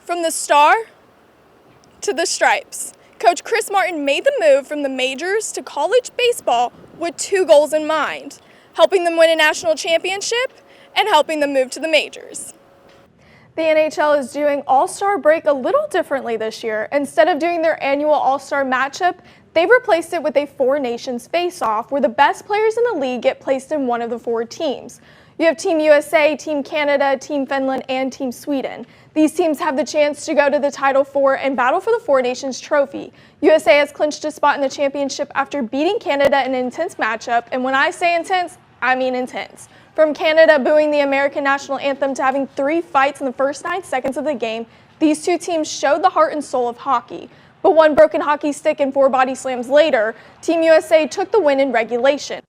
From the star to the stripes, Coach Chris Martin made the move from the majors to college baseball with two goals in mind, helping them win a national championship and helping them move to the majors. The NHL is doing All-Star break a little differently this year. Instead of doing their annual All-Star matchup, they've replaced it with a four nations face-off where the best players in the league get placed in one of the four teams. You have Team USA, Team Canada, Team Finland, and Team Sweden. These teams have the chance to go to the Title IV and battle for the Four Nations trophy. USA has clinched a spot in the championship after beating Canada in an intense matchup, and when I say intense, I mean intense. From Canada booing the American national anthem to having 3 fights in the first 9 seconds of the game, these two teams showed the heart and soul of hockey. But one broken hockey stick and 4 body slams later, Team USA took the win in regulation.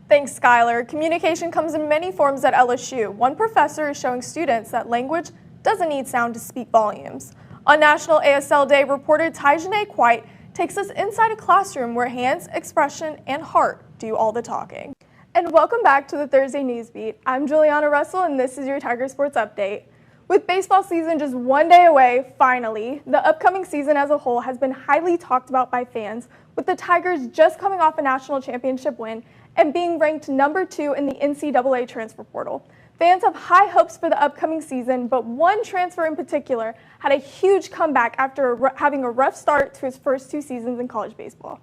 Thanks, Skylar. Communication comes in many forms at LSU. One professor is showing students that language doesn't need sound to speak volumes. On National ASL Day, reporter Tyjanae Quite takes us inside a classroom where hands, expression, and heart do all the talking. And welcome back to the Thursday News Beat. I'm Juliana Russell, and this is your Tiger Sports Update. With baseball season just one day away, finally, the upcoming season as a whole has been highly talked about by fans, with the Tigers just coming off a national championship win and being ranked number 2 in the NCAA transfer portal. Fans have high hopes for the upcoming season, but one transfer in particular had a huge comeback after having a rough start to his first 2 seasons in college baseball.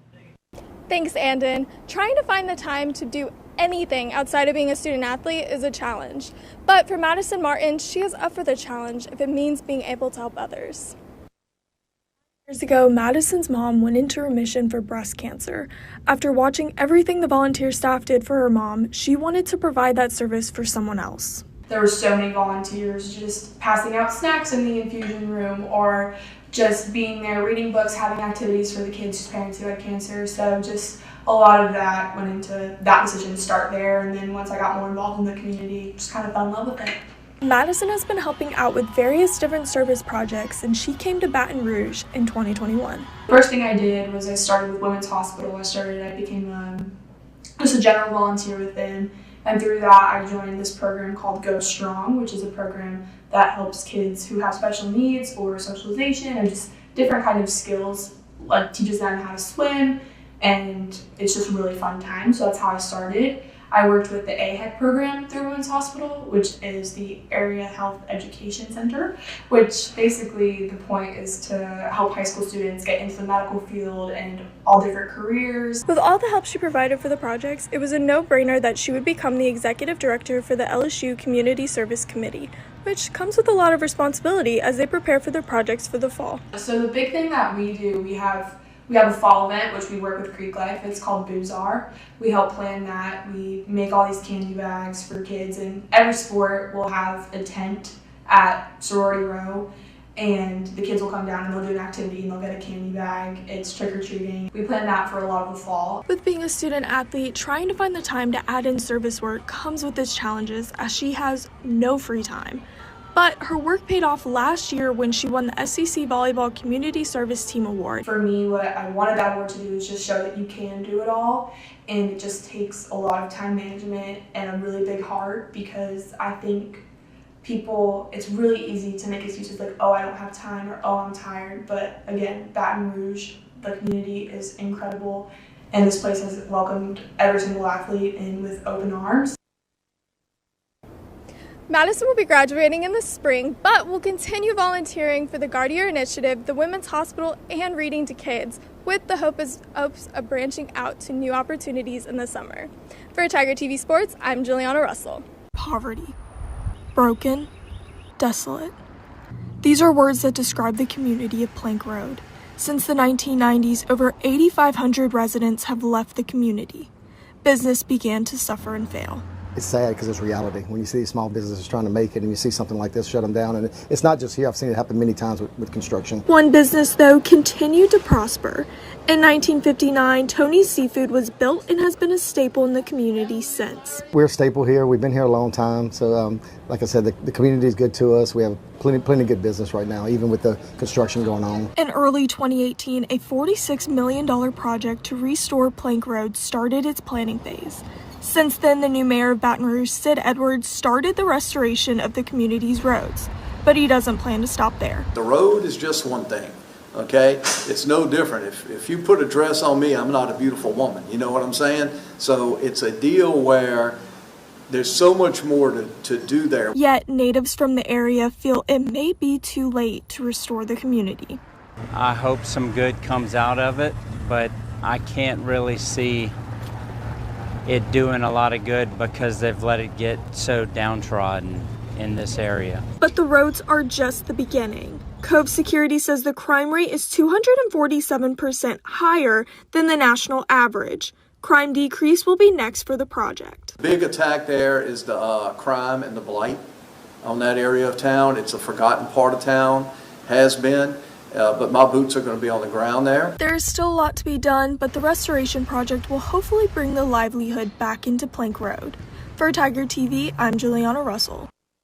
Thanks, Andon. Trying to find the time to do anything outside of being a student athlete is a challenge. But for Madison Martin, she is up for the challenge if it means being able to help others. Years ago, Madison's mom went into remission for breast cancer. After watching everything the volunteer staff did for her mom, she wanted to provide that service for someone else. There were so many volunteers just passing out snacks in the infusion room or just being there reading books, having activities for the kids whose parents who had cancer. So just a lot of that went into that decision to start there. And then once I got more involved in the community, just kind of fell in love with it. Madison has been helping out with various different service projects, and she came to Baton Rouge in 2021. First thing I did was I started with Women's Hospital. I became just a general volunteer with them. And through that, I joined this program called Go Strong, which is a program that helps kids who have special needs or socialization and just different kind of skills, like teaches them how to swim, and it's just a really fun time. So that's how I started. I worked with the AHEC program through Women's Hospital, which is the Area Health Education Center, which basically the point is to help high school students get into the medical field and all different careers. With all the help she provided for the projects, it was a no-brainer that she would become the executive director for the LSU Community Service Committee, which comes with a lot of responsibility as they prepare for their projects for the fall. So the big thing that we do, we have a fall event, which we work with Creek Life. It's called Boozar. We help plan that. We make all these candy bags for kids, and every sport will have a tent at Sorority Row, and the kids will come down and they'll do an activity and they'll get a candy bag. It's trick-or-treating. We plan that for a lot of the fall. With being a student athlete, trying to find the time to add in service work comes with its challenges as she has no free time. But her work paid off last year when she won the SEC Volleyball Community Service Team Award. For me, what I wanted that award to do is just show that you can do it all, and it just takes a lot of time management and a really big heart, because I think it's really easy to make excuses like, oh, I don't have time, or oh, I'm tired. But again, Baton Rouge, the community is incredible, and this place has welcomed every single athlete in with open arms. Madison will be graduating in the spring, but will continue volunteering for the Guardier Initiative, the Women's Hospital, and Reading to Kids, with the hopes of branching out to new opportunities in the summer. For Tiger TV Sports, I'm Juliana Russell. Poverty. Broken. Desolate. These are words that describe the community of Plank Road. Since the 1990s, over 8,500 residents have left the community. Business began to suffer and fail. It's sad because it's reality. When you see these small businesses trying to make it and you see something like this shut them down, and it's not just here, I've seen it happen many times with construction. One business, though, continued to prosper. In 1959, Tony's Seafood was built and has been a staple in the community since. We're a staple here. We've been here a long time. So, like I said, the community is good to us. We have plenty of good business right now, even with the construction going on. In early 2018, a $46 million project to restore Plank Road started its planning phase. Since then, the new mayor of Baton Rouge, Sid Edwards, started the restoration of the community's roads. but he doesn't plan to stop there. The road is just one thing, okay? It's no different. If you put a dress on me, I'm not a beautiful woman. You know what I'm saying? So it's a deal where there's so much more to do there. Yet natives from the area feel it may be too late to restore the community. I hope some good comes out of it, but I can't really see it doing a lot of good because they've let it get so downtrodden in this area. But the roads are just the beginning. Cove Security says the crime rate is 247% higher than the national average. Crime decrease will be next for the project. Big attack there is the crime and the blight on that area of town. It's a forgotten part of town, has been. But my boots are going to be on the ground there. There is still a lot to be done, but the restoration project will hopefully bring the livelihood back into Plank Road. For Tiger TV, I'm Juliana Russell.